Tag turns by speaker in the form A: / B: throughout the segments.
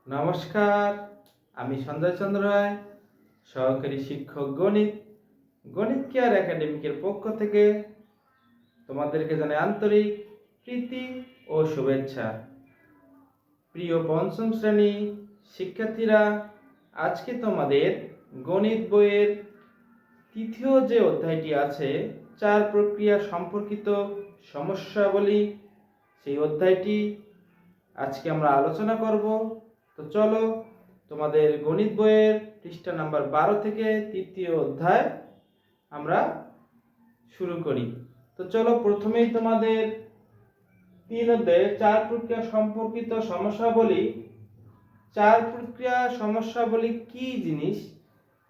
A: নমস্কার, আমি সঞ্জয় চন্দ্র রায়, সহকারী শিক্ষক গণিত, গণিত কেয়ার একাডেমিকের পক্ষ থেকে তোমাদেরকে জানাই আন্তরিক প্রীতি ও শুভেচ্ছা। প্রিয় পঞ্চম শ্রেণী শিক্ষার্থীরা, আজকে তোমাদের গণিত বইয়ের তৃতীয় যে অধ্যায়টি আছে, চার প্রক্রিয়া সম্পর্কিত সমস্যাবলী, সেই অধ্যায়টি আজকে আমরা আলোচনা করব। তো চলো তোমাদের গণিত বইয়ের পৃষ্ঠা নাম্বার 12 থেকে তৃতীয় অধ্যায় আমরা শুরু করি। তো চলো প্রথমেই তোমাদের 3 অধ্যায়ে চার প্রক্রিয়া সম্পর্কিত সমস্যাবলী, চার প্রক্রিয়া সমস্যাবলী কি জিনিস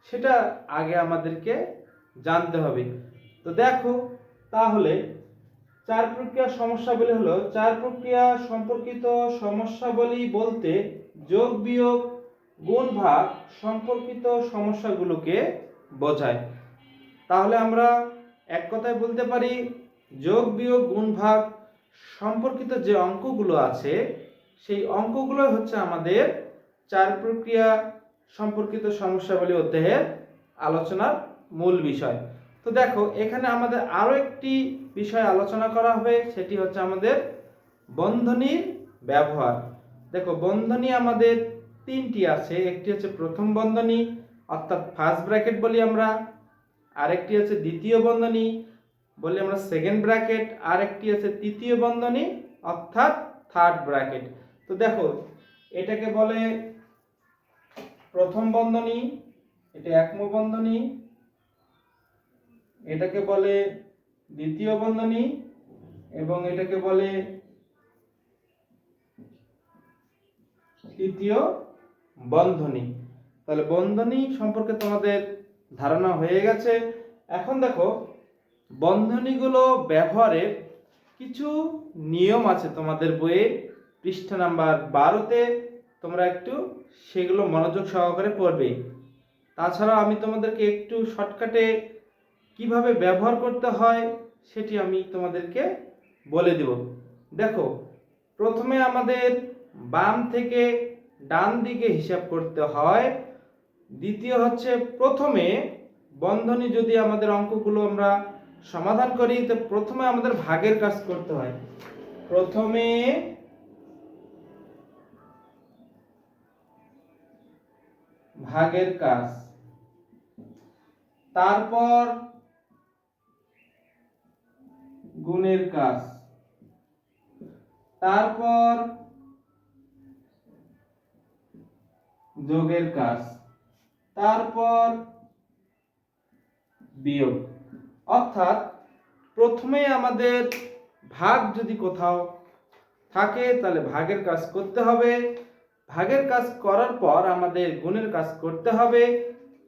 A: সেটা আগে আমাদেরকে জানতে হবে। তো দেখো তাহলে চার প্রক্রিয়া সমস্যাবলী হলো চার প্রক্রিয়া সম্পর্কিত সমস্যাবলী বলতে যোগ বিয়োগ গুণ ভাগ সম্পর্কিত সমস্যাগুলোকে বোঝায়। তাহলে আমরা এক কথায় বলতে পারি যোগ বিয়োগ গুণ ভাগ সম্পর্কিত যে অঙ্কগুলো আছে সেই অঙ্কগুলো হচ্ছে আমাদের চার প্রক্রিয়া সম্পর্কিত সমস্যাবলী অধ্যায়ের আলোচনার মূল বিষয়। তো দেখো এখানে আমাদের আরো একটি বিষয় আলোচনা করা হবে, সেটি হচ্ছে আমাদের বন্ধনীর ব্যবহার। দেখো বন্ধনী আমাদের তিনটি আছে, একটি হচ্ছে প্রথম বন্ধনী অর্থাৎ ফার্স্ট ব্র্যাকেট বলি আমরা, আরেকটি হচ্ছে দ্বিতীয় বন্ধনী বলি আমরা সেকেন্ড ব্র্যাকেট, আরেকটি হচ্ছে তৃতীয় বন্ধনী অর্থাৎ থার্ড ব্র্যাকেট। তো দেখো এটাকে বলে প্রথম বন্ধনী, এটা একম বন্ধনী, এটাকে বলে দ্বিতীয় বন্ধনী এবং এটাকে বলে তৃতীয় বন্ধনী। তাহলে বন্ধনী সম্পর্কে তোমাদের ধারণা হয়ে গেছে। এখন দেখো বন্ধনীগুলো ব্যবহারের কিছু নিয়ম আছে তোমাদের বইয়ে পৃষ্ঠা নাম্বার 12-তে, তোমরা একটু সেগুলো মনোযোগ সহকারে পড়বে। তাছাড়া আমি তোমাদেরকে একটু শর্টকাটে কিভাবে ব্যবহার করতে হয় সেটি আমি তোমাদেরকে বলে দেব। দেখো প্রথমে আমাদের বাম থেকে ডান দিকে হিসাব করতে হয়। দ্বিতীয় হচ্ছে প্রথমে বন্ধনী যদি আমাদের অঙ্কগুলো আমরা সমাধান করি তো প্রথমে আমাদের ভাগের কাজ করতে হয়। প্রথমে ভাগের কাজ, তারপর গুণের কাজ, তারপর যোগের কাজ, তারপর বিয়োগ। অর্থাৎ প্রথমে আমাদের ভাগ যদি কোথাও থাকে তাহলে ভাগের কাজ করতে হবে, ভাগের কাজ করার পর আমাদের গুণের কাজ করতে হবে,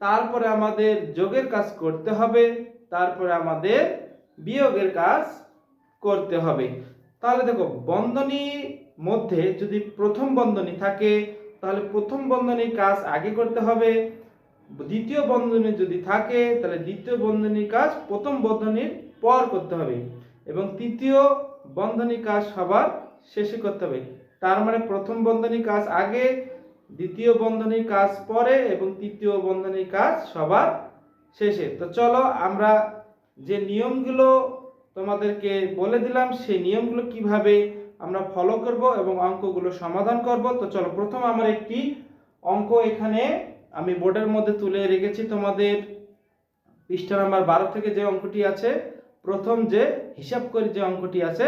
A: তারপরে আমাদের যোগের কাজ করতে হবে, তারপরে আমাদের বিয়োগের কাজ করতে হবে। তাহলে দেখো বন্ধনীর মধ্যে যদি প্রথম বন্ধনী থাকে তাহলে প্রথম বন্ধনীর কাজ আগে করতে হবে, দ্বিতীয় বন্ধনী যদি থাকে তাহলে দ্বিতীয় বন্ধনীর কাজ প্রথম বন্ধনীর পর করতে হবে এবং তৃতীয় বন্ধনীর কাজ সবার শেষে করতে হবে। তার মানে প্রথম বন্ধনীর কাজ আগে, দ্বিতীয় বন্ধনীর কাজ পরে এবং তৃতীয় বন্ধনীর কাজ সবার শেষে। তো চলো আমরা যে নিয়মগুলো তোমাদেরকে বলে দিলাম সেই নিয়মগুলো কিভাবে আমরা ফলো করব এবং অঙ্কগুলো সমাধান করব। তো চলো প্রথম আমার একটি অঙ্ক এখানে আমি বোর্ডের মধ্যে তুলে রেখেছি। তোমাদের পৃষ্ঠা নাম্বার 12 থেকে যে অঙ্কটি আছে, প্রথম যে হিসাব করে যে অঙ্কটি আছে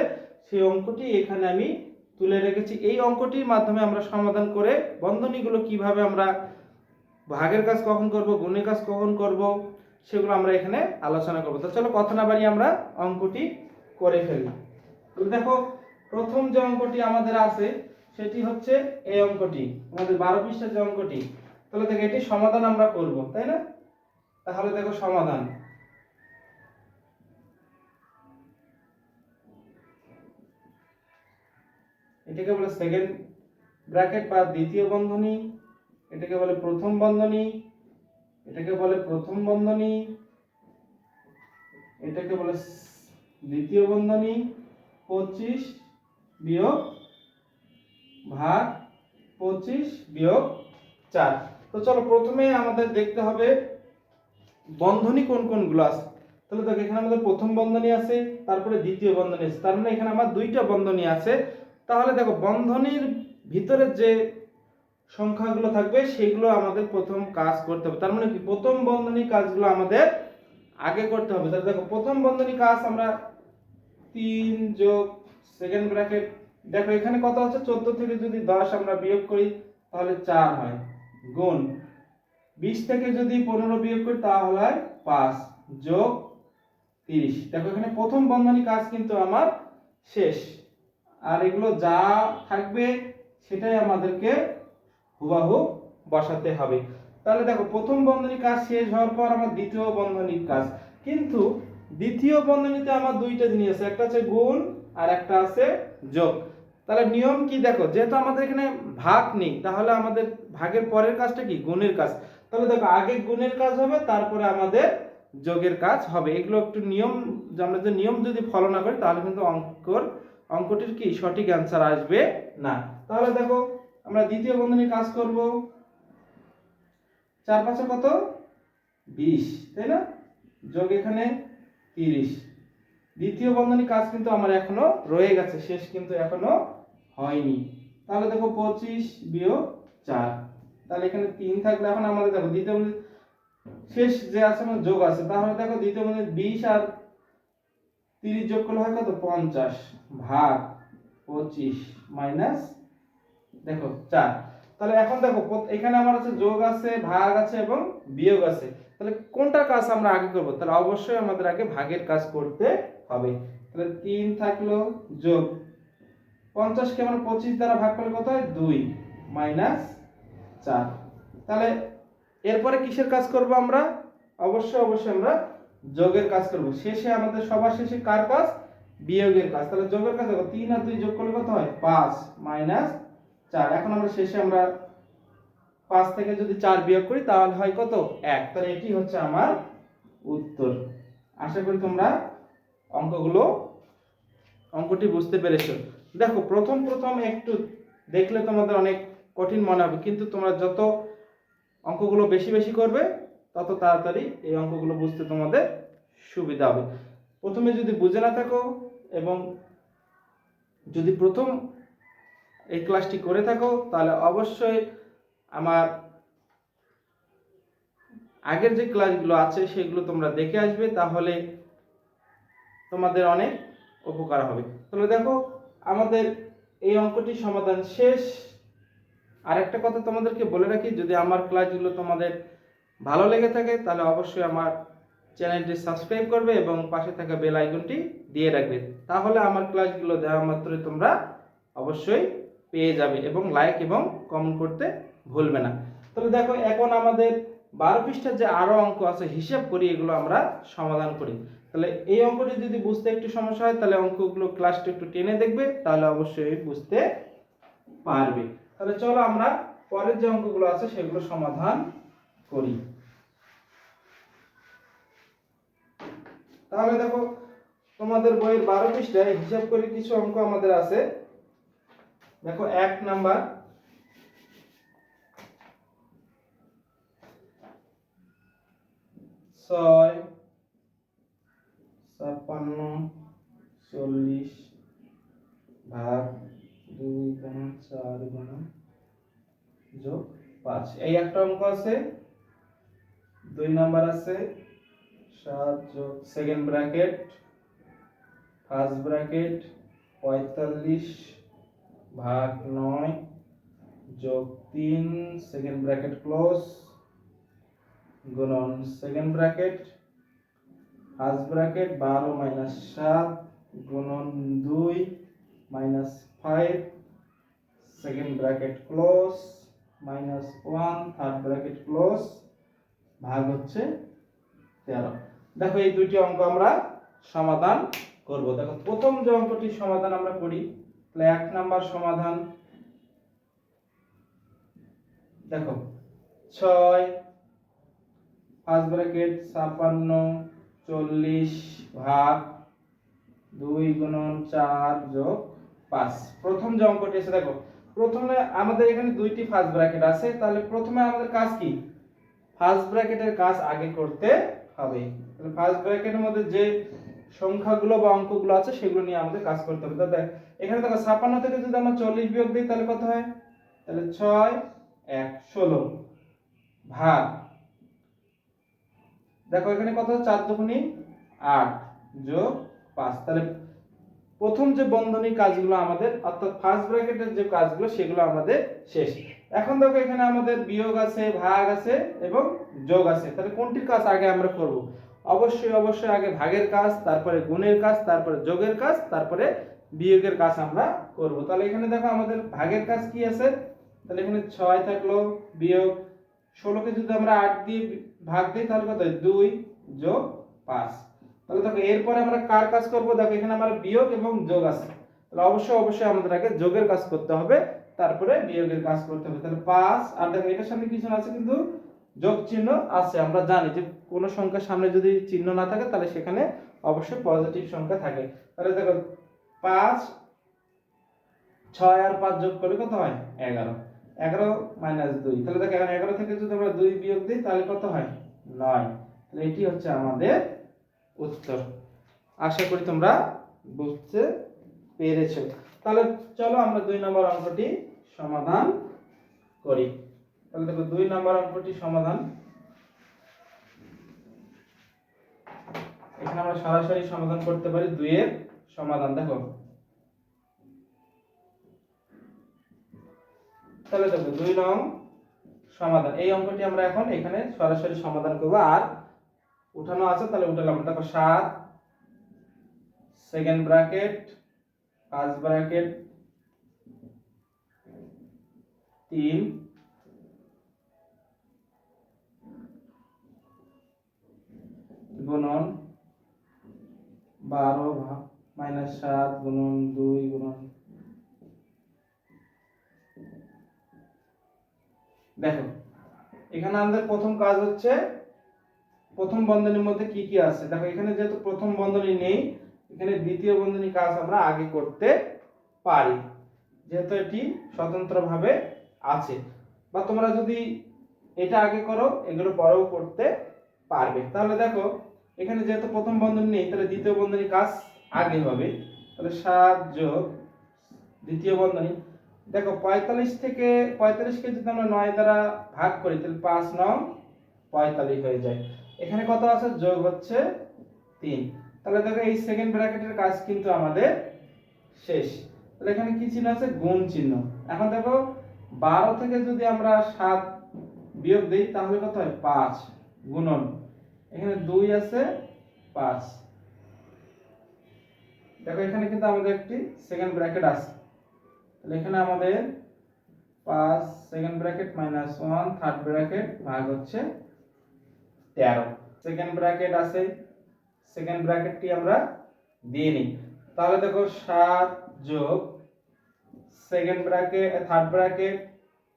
A: সেই অঙ্কটি এখানে আমি তুলে রেখেছি। এই অঙ্কটির মাধ্যমে আমরা সমাধান করে বন্ধনীগুলো কিভাবে আমরা ভাগের কাজ কখন করব, গুণের কাজ কখন করব সেগুলো আমরা এখানে আলোচনা করব। তো চলো কথা না বাড়িয়ে আমরা অঙ্কটি করে ফেলি। তো দেখো প্রথম যে অঙ্কটি আমাদের আছে সেটি হচ্ছে এই অঙ্কটি, আমাদের 12 পৃষ্ঠার যে অঙ্কটি। তাহলে দেখো এটি সমাধান আমরা করব, তাই না? তাহলে দেখো সমাধান, এটাকে বলে সেকেন্ড ব্র্যাকেট বা দ্বিতীয় বন্ধনী, এটাকে বলে প্রথম বন্ধনী, এটাকে বলে প্রথম বন্ধনী, এটাকে বলে দ্বিতীয় বন্ধনী, 25 বিয়োগ ভাগ 25 বিয়োগ 4। তো চলো প্রথমে আমাদের দেখতে হবে বন্ধনী কোন কোনগুলো আছে। তাহলে দেখো এখানে আমাদের প্রথম বন্ধনী আছে, তারপরে দ্বিতীয় বন্ধনী আছে, তার মানে এখানে আমার দুইটা বন্ধনী আছে। তাহলে দেখো বন্ধনীর ভিতরে যে সংখ্যাগুলো থাকবে সেগুলো আমাদের প্রথম কাজ করতে হবে। তার মানে কি প্রথম বন্ধনী কাজগুলো আমাদের আগে করতে হবে। তাহলে দেখো প্রথম বন্ধনী কাজ আমরা 3 যোগ সেকেন্ড ব্র্যাকেট, দেখো এখানে কত আছে 14 থেকে যদি 10 আমরা বিয়োগ করি তাহলে 4 হয়, গুণ 20 থেকে যদি 15 বিয়োগ করি তাহলে হয় 5, যোগ 30। দেখো এখানে প্রথম বন্ধনী কাজ কিন্তু আমার শেষ, আর এগুলো যা থাকবে সেটাই আমাদেরকে হুবহু বসাতে হবে। তাহলে দেখো প্রথম বন্ধনী কাজ শেষ হওয়ার পর আমার দ্বিতীয় বন্ধনীর কাজ, কিন্তু দ্বিতীয় বন্ধনীতে আমার দুইটা জিনিস আছে, একটা আছে গুণ আর একটা আছে যোগ। তাহলে নিয়ম কি দেখো, যেহেতু আমাদের এখানে ভাগ নেই তাহলে আমাদের ভাগের পরের কাজটা কি গুণের কাজ। তাহলে দেখো আগে গুণের কাজ হবে তারপরে আমাদের যোগের কাজ হবে। এগুলো একটু নিয়ম, আমরা যে নিয়ম যদি ফলো না করি তাহলে কিন্তু অঙ্কটির কি সঠিক অ্যান্সার আসবে না। তাহলে দেখো আমরা দ্বিতীয় বন্ধনীর কাজ করব, 4 5 কত 20, তাই না, যোগ এখানে 30। দ্বিতীয় বন্ধনীর কাজ কিন্তু আমার এখনো রয়ে গেছে, শেষ কিন্তু এখনো হয়নি। তাহলে দেখো 25 বিয়োগ 4, তাহলে এখানে 3 থাকলে এখন আমাদের দেখো দ্বিতীয় বন্ধনী শেষ যে আছে আমার যোগ আছে, তাহলে দেখো দ্বিতীয় বন্ধনী 20 আর 30 যোগ করলে হয় কত 50, ভাগ 25 মাইনাস দেখো 4। তাহলে এখন দেখো এখানে আমার আছে যোগ আছে, ভাগ আছে এবং বিয়োগ আছে। তাহলে কোনটা কাজ আমরা আগে করব? তাহলে অবশ্যই আমাদের আগে ভাগের কাজ করতে হবে। তাহলে 3 থাকলো যোগ 50 কে আমরা 25 দ্বারা ভাগ করলে কত হয় 2 মাইনাস 4। তাহলে এরপরে কিসের কাজ করব আমরা? অবশ্যই আমরা যোগের কাজ করব। শেষে আমাদের সবার শেষে কার কাজ? বিয়োগের কাজ। তাহলে যোগের কাজ দেখো 3 আর 2 যোগ করলে কত হয় 5 মাইনাস 4। এখন আমরা শেষে আমরা 5 থেকে যদি 4 বিয়োগ করি তাহলে হয় কত 1। তাহলে এটি হচ্ছে আমার উত্তর। আশা করি তোমরা অঙ্কটি বুঝতে পেরেছো। দেখো প্রথম একটু দেখলে তোমাদের অনেক কঠিন মনে হবে, কিন্তু তোমরা যত অঙ্কগুলো বেশি করবে তত তাড়াতাড়ি এই অঙ্কগুলো বুঝতে তোমাদের সুবিধা হবে। প্রথমে যদি বুঝে না থাকো এবং যদি প্রথম এই ক্লাসটি করে থাকো তাহলে অবশ্যই আমার আগের যে ক্লাসগুলো আছে সেগুলো তোমরা দেখে আসবে, তাহলে তোমাদের অনেক উপকার হবে। তাহলে দেখো আমাদের এই অঙ্কটির সমাধান শেষ। আর একটা কথা তোমাদেরকে বলে রাখি, যদি আমার ক্লাসগুলো তোমাদের ভালো লেগে থাকে তাহলে অবশ্যই আমার চ্যানেলটি সাবস্ক্রাইব করবে এবং পাশে থাকা বেল আইকনটি দিয়ে রাখবে, তাহলে আমার ক্লাসগুলো দেওয়া মাত্রই তোমরা অবশ্যই পেয়ে যাবে, এবং লাইক এবং কমেন্ট করতে ভুলবে না। তাহলে দেখো এখন আমাদের 12 পৃষ্ঠার যে আরো অঙ্ক আছে হিসাব করি, এগুলো আমরা সমাধান করি। তাহলে এই অঙ্কটি যদি বুঝতে একটু সমস্যা হয় তাহলে অঙ্কগুলো ক্লাসটা একটু টেনে দেখবে, তাহলে অবশ্যই বুঝতে পারবে। তাহলে চলো আমরা পরের যে অঙ্কগুলো আছে সেগুলো সমাধান করি। তাহলে দেখো তোমাদের বইয়ের 12 পৃষ্ঠায় হিসাব করে কিছু অঙ্ক আমাদের আছে। দেখো 1 নাম্বার, 6 56 40 ভাগ 2 গুণ 4 গুণ যোগ 5, এই একটা অঙ্ক আছে। 2 নাম্বার আছে 7 যোগ সেকেন্ড ব্র্যাকেট ফার্স্ট ব্র্যাকেট 45 ভাগ 9 যোগ 3 সেকেন্ড ব্র্যাকেট ক্লোজ গুণন second bracket first bracket 12 minus 7 গুণন 2 minus 5 second bracket close minus 1 third bracket close ভাগ হচ্ছে 13। দেখো এই দুইটি অঙ্ক আমরা সমাধান করব। দেখো প্রথম যে অঙ্কটির সমাধান আমরা করি, তাহলে 1 নাম্বার সমাধান। দেখো 6 ফার্স্ট ব্র্যাকেট 56 40 ভাগ 2 গুণন 4 যোগ 5। প্রথম যে অঙ্কটি আছে দেখো প্রথমে আমাদের এখানে দুইটি ফার্স্ট ব্র্যাকেট আছে, তাহলে প্রথমে আমাদের কাজ কি, ফার্স্ট ব্র্যাকেটের কাজ আগে করতে হবে। তাহলে ফার্স্ট ব্র্যাকেটের মধ্যে যে সংখ্যাগুলো বা অঙ্কগুলো আছে সেগুলো নিয়ে আমাদের কাজ করতে হবে। তাহলে এখানে দেখো 56 থেকে যদি আমরা 40 বিয়োগ দিই তাহলে কত হয়, তাহলে 6 1 16 ভাগ, দেখো এখানে কত, 4 দুগুণী 8 যোগ 5। তাহলে প্রথম যে বন্ধনী কাজগুলো আমাদের অর্থাৎ ফার্স্ট ব্র্যাকেটের যে কাজগুলো সেগুলো আমাদের শেষ। এখন দেখো এখানে আমাদের বিয়োগ আছে, ভাগ আছে এবং যোগ আছে, তাহলে কোনটির কাজ আগে আমরা করব, অবশ্যই আগে ভাগের কাজ, তারপরে গুণের কাজ, তারপরে যোগের কাজ, তারপরে বিয়োগের কাজ আমরা করব। তাহলে এখানে দেখো আমাদের ভাগের কাজ কি আছে, তাহলে এখানে 6 থাকলো বিয়োগ 16 কে যদি আমরা 8 দিয়ে ভাগ দিই তাহলে কত হয়, 2 যোগ 5। তাহলে দেখো এরপরে আমরা কার কাজ করব, দেখো এখানে আমার বিয়োগ এবং যোগ আছে, তাহলে অবশ্যই আমাদের আগে যোগের কাজ করতে হবে, তারপরে বিয়োগের কাজ করতে হবে। তাহলে 5 আর দেখো এটার সামনে কিছু আছে কিন্তু যোগ চিহ্ন আছে, আমরা জানি যে কোন সংখ্যার সামনে যদি চিহ্ন না থাকে তাহলে সেখানে অবশ্যই পজিটিভ সংখ্যা থাকে। তাহলে দেখো 5 6 আর 5 যোগ করলে কত হয়, 11 11 - 2, তাহলে দেখো এখানে 11 থেকে যদি আমরা 2 বিয়োগ দিই তাহলে কত হয়, 9। তাহলে এটি হচ্ছে আমাদের উত্তর। আশা করি তোমরা বুঝতে পেরেছো। তাহলে চলো আমরা 2 নম্বর অঙ্কটি সমাধান করি। তাহলে দেখো 2 নম্বর অঙ্কটি সমাধান, এখানে আমরা সরাসরি সমাধান করতে পারি 2 এর সমাধান। দেখো তাহলে দেখো 2 নং সমাধান, এই অঙ্কটি আমরা এখন এখানে সরাসরি সমাধান করব, আর উঠানো আছে তাহলে উঠালাম। দেখো 7 সেকেন্ড ব্র্যাকেট ফার্স্ট ব্র্যাকেট 3 গুণন 12 -7 গুণন 2 গুণন, দেখো এখানে আমাদের প্রথম কাজ হচ্ছে প্রথম বন্ধনীর মধ্যে কি কি আছে। দেখো এখানে যেহেতু প্রথম বন্ধনী নেই, এখানে দ্বিতীয় বন্ধনী কাজ আমরা আগে করতে পারি, যেহেতু এটি স্বতন্ত্রভাবে আছে। বা তোমরা যদি এটা আগে করো এগুলো পরেও করতে পারবে। তাহলে দেখো এখানে যেহেতু প্রথম বন্ধনী নেই তাহলে দ্বিতীয় বন্ধনী কাজ আগে হবে। তাহলে 7 যোগ দ্বিতীয় বন্ধনী, দেখো 45 কে যদি আমরা 9 দ্বারা ভাগ করি তাহলে 5 9 45 হয়ে যায়। এখানে কত আছে, যোগ হচ্ছে 3। তাহলে দেখো এই সেকেন্ড ব্র্যাকেটের কাজ কিন্তু আমাদের শেষ। তাহলে এখানে কি চিহ্ন আছে, গুণ চিহ্ন। এখন দেখো 12 থেকে যদি আমরা 7 বিয়োগ দেই তাহলে কত হয়, 5 গুণন, এখানে 2 আছে 5, দেখো এখানে কিন্তু আমাদের একটি সেকেন্ড ব্র্যাকেট আছে, তাহলে এখানে আমাদের 5 সেকেন্ড ব্র্যাকেট -1 থার্ড ব্র্যাকেট ভাগ হচ্ছে 13, সেকেন্ড ব্র্যাকেট আছে, সেকেন্ড ব্র্যাকেটটি আমরা দিয়ে নিই। তাহলে দেখো 7 যোগ সেকেন্ড ব্র্যাকেট থার্ড ব্র্যাকেট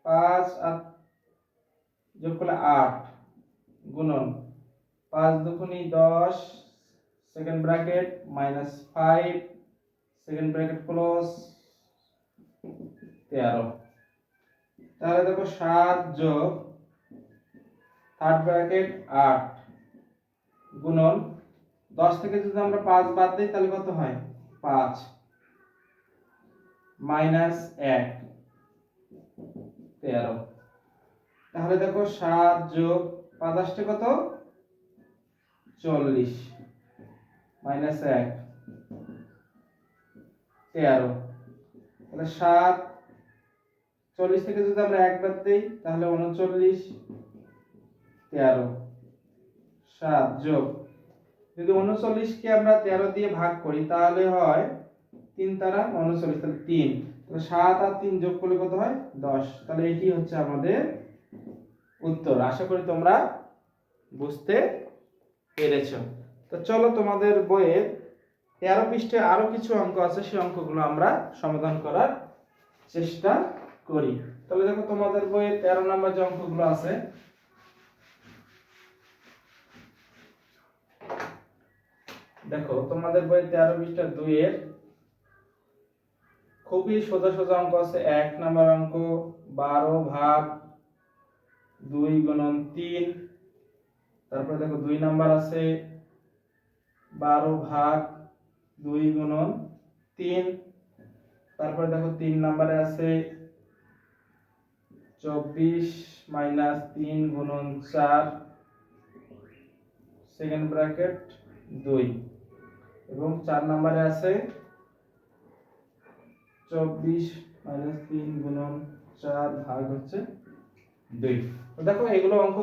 A: 5 আর যোগ করলে 8 গুণন 5 দুগুণী 10 second bracket -5 second bracket close 13। তাহলে দেখো 7 যোগ থার্ড ব্র্যাকেট 8 গুণন 10 থেকে যদি আমরা 5 বাদ দিই তাহলে কত হয়, 5 -1 13। তাহলে দেখো 7 যোগ 5 কত, 40 -1 13। তাহলে 7 40 থেকে যদি আমরা 1 বাদ দিই তাহলে 39 13। 7 যোগ যদি 39 কে আমরা 13 দিয়ে ভাগ করি তাহলে হয় 3 তারা 39, তাহলে 3। তাহলে 7 আর 3 যোগ করলে কত হয়, 10। তাহলে এটি হচ্ছে আমাদের উত্তর। আশা করি তোমরা বুঝতে পেরেছো। তো চলো তোমাদের বইয়ের 13 পৃষ্ঠায় আরো কিছু অঙ্ক আছে, সেই অঙ্কগুলো আমরা সমাধান করার চেষ্টা করি। তাহলে দেখো তোমাদের বইয়ে 13 নম্বর যে অঙ্কগুলো আছে, দেখো তোমাদের বইয়ে 13 পৃষ্ঠা 2 এর খ খুবই সোজা সোজা অঙ্ক আছে। 1 নাম্বার অঙ্ক 12 ভাগ 2 গুণন 3। তারপরে দেখো 2 নাম্বার আছে 12 ভাগ 2 গুণন 3। তারপরে দেখো 3 নাম্বারে আছে 24 মাইনাস 3 গুণন 4 সেকেন্ড ব্র্যাকেট 2। এবং 4 নাম্বারে আছে 24 মাইনাস 3 গুণন 4 ভাগ হচ্ছে 2। তো দেখো এগুলো অঙ্ক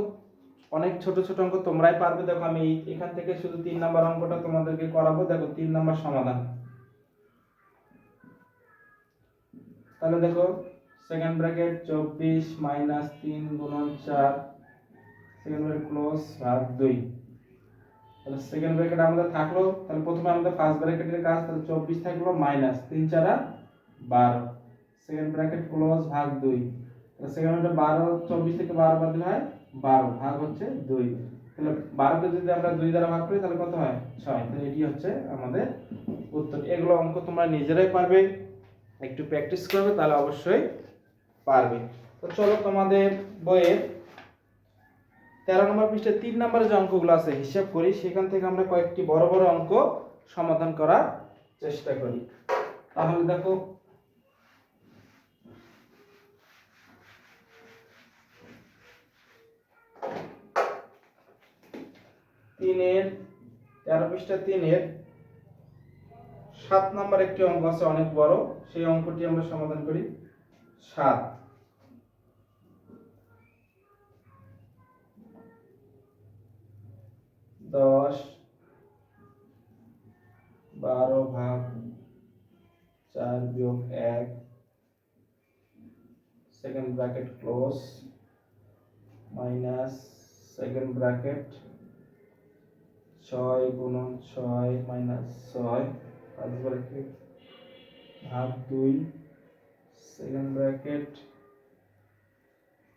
A: অনেক ছোট ছোট অঙ্ক, তোমরাই পারবে। দেখো আমি এখান থেকে শুধু 3 নাম্বার অঙ্কটা তোমাদেরকে করাবো। দেখো 3 নাম্বার সমাধান। তাহলে দেখো সেকেন্ড ব্র্যাকেট 24 মাইনাস 3 গুণন 4 সেকেন্ড ব্র্যাকেট ক্লোজ ভাগ 2। তাহলে সেকেন্ড ব্র্যাকেট আমাদের থাকলো, তাহলে প্রথমে আমাদের ফার্স্ট ব্র্যাকেটের কাজ। তাহলে 24 থাকলো মাইনাস 3 4 12 সেকেন্ড ব্র্যাকেট ক্লোজ ভাগ 2। তাহলে সেকেন্ড ব্র্যাকেট 12 24 থেকে 12 বাদ দিলে হয় 12 ভাগ হচ্ছে 2। তাহলে 12 কে যদি আমরা 2 দ্বারা ভাগ করি তাহলে কত হয় 6। তাহলে এটি হচ্ছে আমাদের উত্তর। এগুলো অঙ্ক তোমরা নিজেরাই পারবে, একটু প্র্যাকটিস করবে তাহলে অবশ্যই পারবে। তো চলো তোমাদের বইয়ের 13 নম্বর পৃষ্ঠায় 3 নম্বরের যে অঙ্কগুলো আছে হিসাব করি, সেখান থেকে আমরা কয়েকটি বড় বড় অঙ্ক সমাধান করার চেষ্টা করি। তাহলে দেখো তিনের 13 পৃষ্ঠা 3-এর 7 নম্বর একটি অঙ্ক আছে অনেক বড়, সেই অঙ্কটি আমরা সমাধান করি। 7 10 12 ভাগ 4 বিয়োগ 1 second bracket close minus second bracket 6 গুণন 6 মাইনাস 6 ফার্স্ট ব্র্যাকেট ভাগ 2 সেকেন্ড ব্র্যাকেট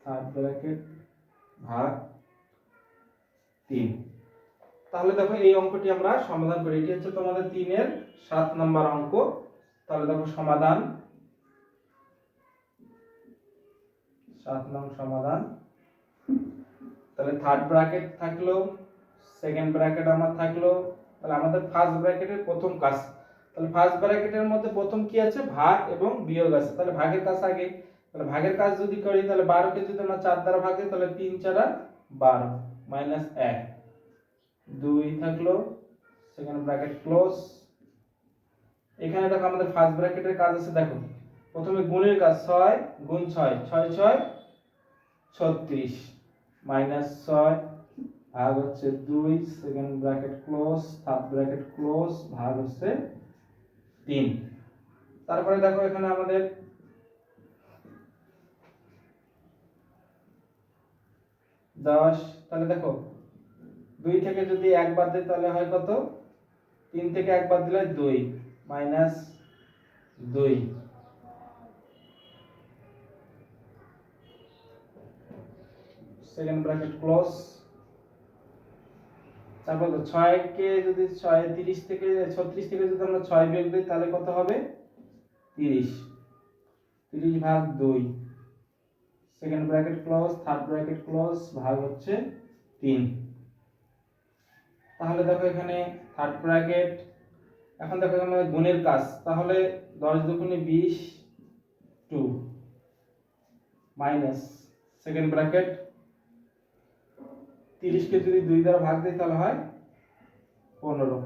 A: থার্ড ব্র্যাকেট ভাগ 3। তাহলে দেখো এই অঙ্কটি আমরা সমাধান করি। এটি হচ্ছে তোমাদের 3-এর 7 নম্বর অঙ্ক। তাহলে দেখো সমাধান, 7 নং সমাধান। তাহলে থার্ড ব্র্যাকেট থাকলো, সেকেন্ড ব্র্যাকেট আমার থাকলো। তাহলে আমাদের ফার্স্ট ব্র্যাকেটের প্রথম কাজ, তাহলে ফার্স্ট ব্র্যাকেটের মধ্যে প্রথম কি আছে ভাগ এবং বিয়োগ আছে। তাহলে ভাগের কাজ আগে। তাহলে ভাগের কাজ যদি করি তাহলে 12 কে যদি আমরা 4 দ্বারা ভাগ দিই তাহলে 3 4 12 মাইনাস 1 2 থাকলো সেকেন্ড ব্র্যাকেট ক্লোজ। এখানে দেখো আমাদের ফার্স্ট ব্র্যাকেটের কাজ আছে। দেখো প্রথমে গুণের কাজ 6 গুণ 6 6 6 36 মাইনাস 6 ভাগ হচ্ছে 2 second bracket close third bracket close ভাগ হচ্ছে 3। তারপরে দেখো এখানে আমাদের 10। তাহলে দেখো 2 থেকে যদি 1 বাদ দিই তাহলে হয় কত, 3 থেকে 1 বাদ দিলে 2 মাইনাস 2 সেকেন্ড ব্র্যাকেট ক্লোজ। তারপর 6 কে যদি 6 30 থেকে 36 থেকে যদি আমরা 6 বিয়োগ দিই তাহলে কত হবে 30 30 ভাগ 2 second bracket close third bracket close ভাগ হচ্ছে 3। তাহলে দেখো এখানে থার্ড ব্র্যাকেট, এখন দেখো এখানে গুণের কাজ। তাহলে 10 দুগুণে 20 2 মাইনাস সেকেন্ড ব্র্যাকেট 30 কে যদি 2 দ্বারা ভাগ দিই তাহলে হয় 15।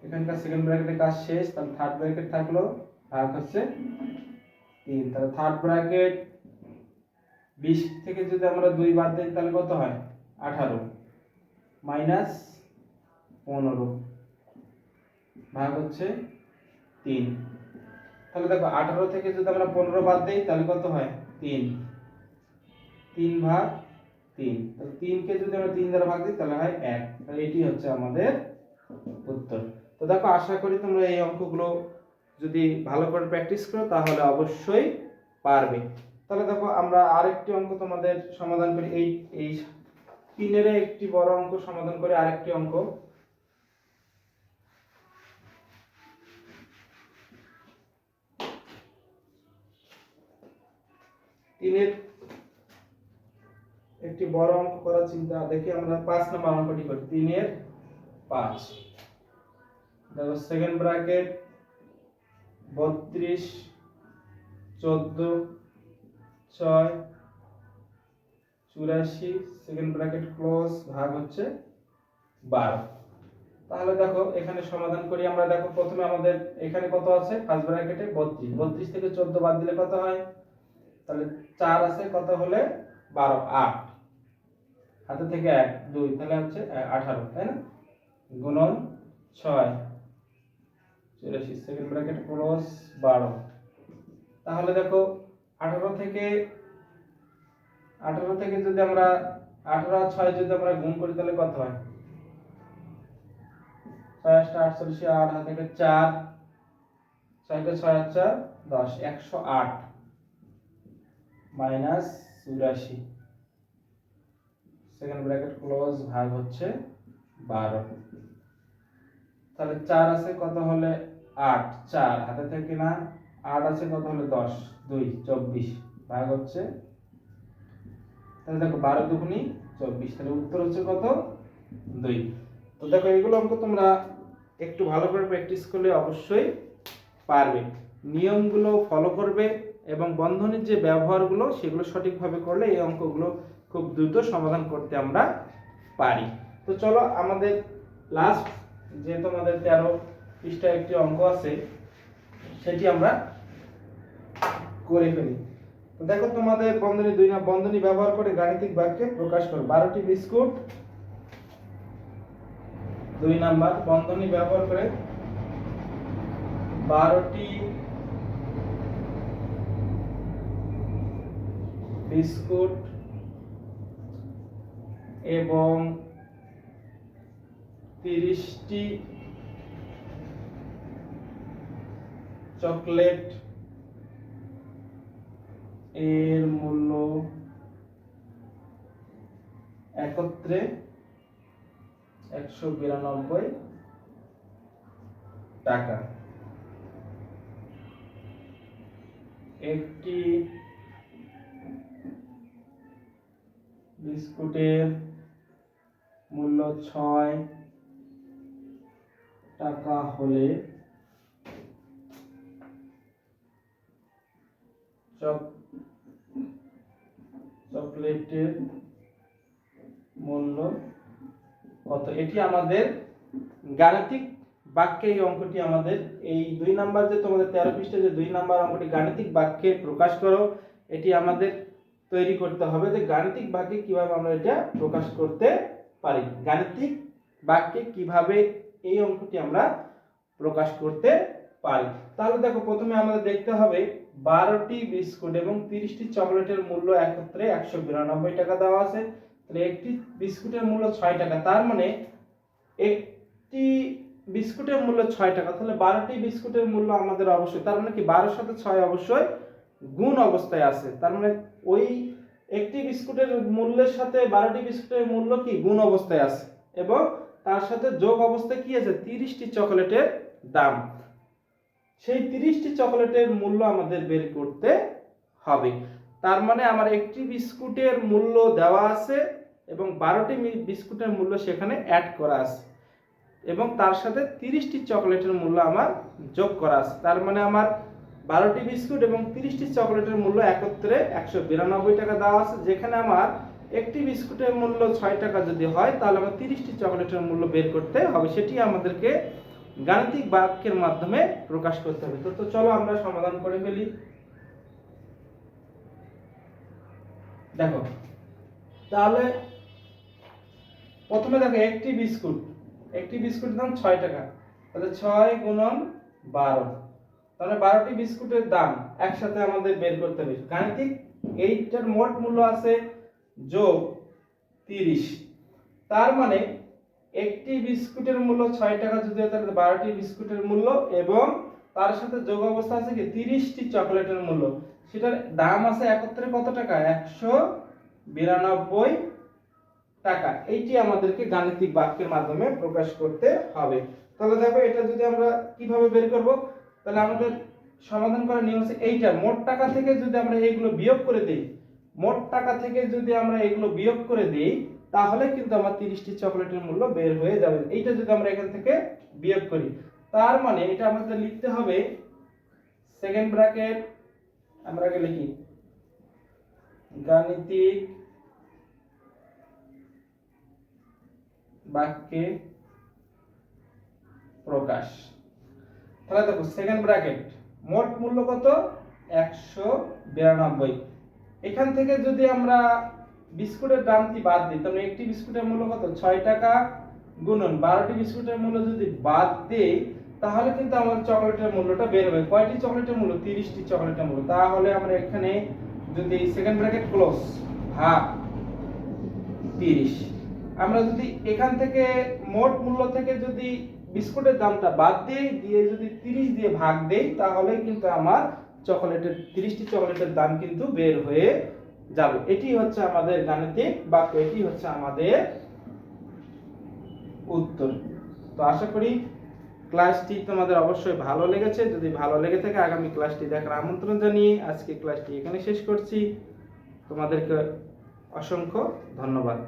A: এখানকার সেকেন্ড ব্র্যাকেটের কাজ শেষ। তাহলে থার্ড ব্র্যাকেট থাকলো ভাগ হচ্ছে 3। তাহলে থার্ড ব্র্যাকেট 20 থেকে যদি আমরা 2 বাদ দিই তাহলে কত হয় 18 মাইনাস 15 ভাগ হচ্ছে 3। তাহলে দেখো 18 থেকে যদি আমরা 15 বাদ দিই তাহলে কত হয় 3 3 ভাগ 3। তাহলে 3 কে যদি আমরা 3 দ্বারা ভাগ দিই তাহলে হয় 1। তাহলে এটি হচ্ছে আমাদের উত্তর। তো দেখো আশা করি তোমরা এই অঙ্কগুলো যদি ভালো করে প্র্যাকটিস করো তাহলে অবশ্যই পারবে। তাহলে দেখো আমরা আরেকটি অঙ্ক তোমাদের সমাধান করি। এই 3-এর একটি বড় অঙ্ক সমাধান করে আরেকটি অঙ্ক। তিনের একটি বড় অঙ্ক করার চিন্তা, দেখি আমরা 5 নম্বর অঙ্কটি করি। 3 এর 5, দেখো second bracket 32 14 6 84 second bracket close ভাগ হচ্ছে 12। তাহলে দেখো এখানে সমাধান করি আমরা। দেখো প্রথমে আমাদের এখানে কত আছে, ফার্স্ট ব্র্যাকেটে 32, 32 থেকে 14 বাদ দিলে কত হয়, তাহলে 4 আছে, কত হলে 12, 8 হাতে থেকে 1 2, তাহলে হচ্ছে 18, তাই না, গুণন 6 84 সেকেন্ড ব্র্যাকেট ক্লোজ 12। তাহলে দেখো 18 থেকে যদি আমরা 18 আর 6 যদি আমরা গুণ করি তাহলে কত হয়, 6 48, আর হাতে থেকে 4, 6 কে 6 আর 4 10, 108 মাইনাস 84 সেকেন্ড ব্র্যাকেট ক্লোজ ভাগ হচ্ছে 12। তাহলে 4 আছে, কত হলে 8, 4 হাতে থেকে না 8 আছে, কত হলে 10 2 24 ভাগ হচ্ছে, তাহলে দেখো 12 দুগুণী 24, তাহলে উত্তর হচ্ছে কত 2। তো দেখো এগুলো অঙ্ক তোমরা একটু ভালো করে প্র্যাকটিস করলে অবশ্যই পারবে, নিয়মগুলো ফলো করবে এবং বন্ধনীর যে ব্যবহারগুলো সেগুলো সঠিকভাবে করলে এই অঙ্কগুলো খুব দ্রুত সমাধান করতে আমরা পারি। তো চলো আমাদের লাস্ট যে তোমাদের 13 পৃষ্ঠায় একটি অঙ্ক আছে সেটি আমরা করে ফেলি। তো দেখো তোমাদের বন্ধনী 2 না বন্ধনী ব্যবহার করে গাণিতিক বাক্যে প্রকাশ করো। 12টি বিস্কুট, 2 নাম্বার বন্ধনী ব্যবহার করে 12টি বিস্কুট এবং 30টি চকলেট এর মূল্য একত্রে 192 টাকা। একটি বিস্কুটের মূল্য 6 টাকা হলে চকলেটের মূল্য কত। এটি আমাদের গাণিতিক বাক্যে, এই অঙ্কটি আমাদের এই 2 নাম্বার যে তোমাদের 13 পৃষ্ঠায় যে 2 নাম্বার অঙ্কটি গাণিতিক বাক্যে প্রকাশ করো, এটি আমাদের তৈরি করতে হবে যে গাণিতিক বাক্যে কিভাবে আমরা এটা প্রকাশ করতে পারি, গাণিতিক বাক্যে কিভাবে এই অঙ্কটি আমরা প্রকাশ করতে পারি। তাহলে দেখো প্রথমে আমাদের দেখতে হবে 12টি বিস্কুট এবং 30টি চকলেটের মূল্য একত্রে 192 টাকা দেওয়া আছে। তাহলে একটি বিস্কুটের মূল্য 6 টাকা, তার মানে একটি বিস্কুটের মূল্য 6 টাকা, তাহলে 12টি বিস্কুটের মূল্য আমাদের অবশ্যই, তার মানে কি 12 সাথে 6 অবশ্যই গুণ অবস্থায় আছে, তার মানে ওই একটি বিস্কুটের মূল্যের সাথে 12টি বিস্কুটের মূল্য কি গুণ অবস্থায় আছে, এবং তার সাথে যোগ অবস্থায় কি আছে 30টি চকলেটের দাম। সেই 30টি চকলেটের মূল্য আমাদের বের করতে হবে। তার মানে আমার একটি বিস্কুটের মূল্য দেওয়া আছে এবং 12টি বিস্কুটের মূল্য সেখানে অ্যাড করা আছে, এবং তার সাথে 30টি চকলেটের মূল্য আমার যোগ করা আছে। তার মানে আমার 12টি বিস্কুট এবং 30টি চকলেটের মূল্য একত্রে 192 টাকা দেওয়া আছে। যেখানে আমার একটি বিস্কুটের মূল্য 6 টাকা যদি হয়, তাহলে আমার 30টি চকলেটের মূল্য বের করতে হবে, সেটি আমাদেরকে গাণিতিক বাক্যের মাধ্যমে প্রকাশ করতে হবে। তো চলো আমরা সমাধান করে ফেলি। দেখো তাহলে প্রথমে দেখো একটি বিস্কুটের দাম 6 টাকা, তাহলে 6 গুণন 12, তাহলে 12টি বিস্কুটের দাম একসাথে আমাদের বের করতে হবে। গাণিতিক এইটার মোট মূল্য আছে যোগ 30, তার মানে একটি বিস্কুটের মূল্য 6 টাকা যদি হয় তাহলে 12টি বিস্কুটের মূল্য, এবং তার সাথে যোগ অবস্থা আছে কি 30টি চকলেটের মূল্য, সেটার দাম আছে একত্রে কত টাকা 192 টাকা। এইটি আমাদেরকে গাণিতিক বাক্যের মাধ্যমে প্রকাশ করতে হবে। তাহলে দেখো এটা যদি আমরা কিভাবে বের করব, তাহলে আমাদের সমাধান করার নিয়ম হচ্ছে এইটা, মোট টাকা থেকে যদি আমরা এইগুলো বিয়োগ করে দিই, মোট টাকা থেকে যদি আমরা এগুলো বিয়োগ করে দিই, তাহলে কিন্তু আমার 30টি চকলেটের মূল্য বের হয়ে যাবে। এইটা যদি আমরা এখান থেকে বিয়োগ করি, তার মানে এটা আমাদের লিখতে হবে সেকেন্ড ব্র্যাকেট, আমরা আগে লিখি গাণিতিক বাক্যে প্রকাশ। তাহলে দেখো সেকেন্ড ব্র্যাকেট, মোট মূল্য কত? 192। এখান থেকে যদি আমরা বিস্কুটের দামটি বাদ দিই, তাহলে একটি বিস্কুটের মূল্য কত? 6 টাকা গুণন 12টি বিস্কুটের মূল্য যদি বাদ দেই, তাহলে কিন্তু আমাদের চকলেটের মূল্যটা বের হবে। কয়টি চকলেটের মূল্য? 30টি চকলেটের মূল্য। তাহলে আমরা এখানে যদি সেকেন্ড ব্র্যাকেট ক্লোজ ভাগ 30, আমরা যদি এখান থেকে মোট মূল্য থেকে যদি বিস্কুটের দামটা বাদ দিয়ে যদি 30 দিয়ে ভাগ দেই, তাহলে কিন্তু আমার চকলেটের 30টি চকলেটের দাম কিন্তু বের হয়ে যাবে। এটি হচ্ছে আমাদের গাণিতিক বাক্য, এটি হচ্ছে আমাদের উত্তর। তো আশা করি ক্লাসটি তোমাদের অবশ্যই ভালো লেগেছে। যদি ভালো লেগে থাকে আগামী ক্লাসটি দেখার আমন্ত্রণ জানিয়ে আজকে ক্লাসটি এখানে শেষ করছি। তোমাদেরকে অসংখ্য ধন্যবাদ।